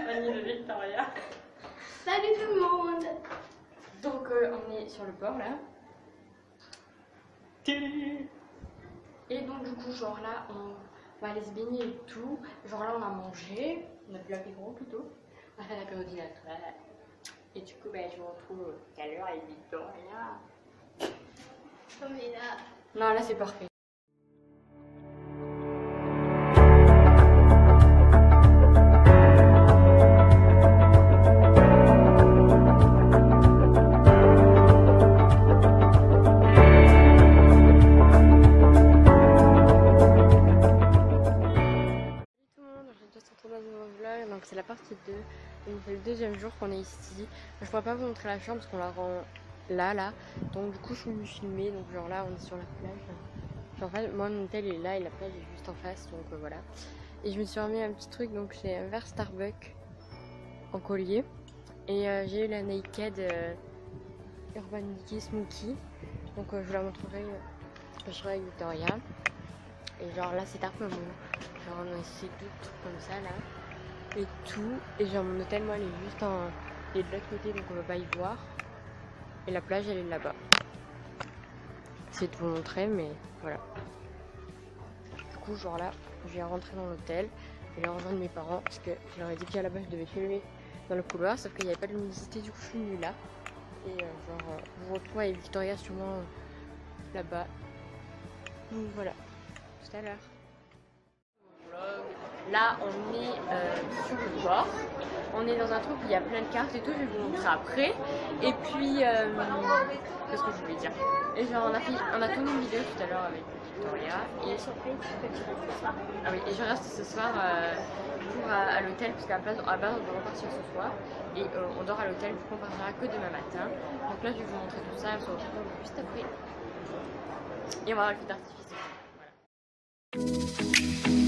Annie de Victoria. Salut tout le monde. Donc on est sur le port là. Et donc du coup genre là on va aller se baigner et tout. Genre là on a mangé, on a bu l'apéro plutôt. On a fait l'apéro dînatoire. Et du coup je vous retrouve tout à l'heure avec Victoria. On est là. Non là c'est parfait. Donc c'est la partie 2, donc c'est le deuxième jour qu'on est ici. Je pourrais pas vous montrer la chambre parce qu'on la rend là. Donc du coup je suis venue filmer, donc genre là on est sur la plage. Genre, en fait, moi mon hôtel est là et la plage est juste en face, donc voilà. Et je me suis remis un petit truc, donc c'est un verre Starbucks en collier. Et j'ai eu la Naked Urban Decay Smoky. Donc je vous la montrerai, je serai avec Victoria. Et genre là c'est un peu bon. Genre on a essayé d'autres trucs comme ça là. Et tout, et genre mon hôtel moi elle est juste elle est de l'autre côté, donc on va pas y voir, et la plage elle est là-bas. C'est de vous montrer, mais voilà. Du coup genre là je vais rentrer dans l'hôtel et leur rejoindre mes parents parce que je leur ai dit qu'à la base je devais filmer dans le couloir, sauf qu'il n'y avait pas de luminosité, du coup je suis venue là. Et genre je vous retrouve avec Victoria sûrement là-bas. Donc voilà, tout à l'heure. Là on est sur le port, on est dans un truc où il y a plein de cartes et tout, je vais vous montrer après. Et puis, qu'est-ce que je voulais dire? Et genre on a tourné une vidéo tout à l'heure avec Victoria. Et ah oui, et je reste ce soir pour à l'hôtel, parce qu'à base on doit repartir ce soir. Et on dort à l'hôtel, du coup on partira que demain matin. Donc là je vais vous montrer tout ça, on se retrouve juste après. Et on va voir le feu d'artifice. Voilà.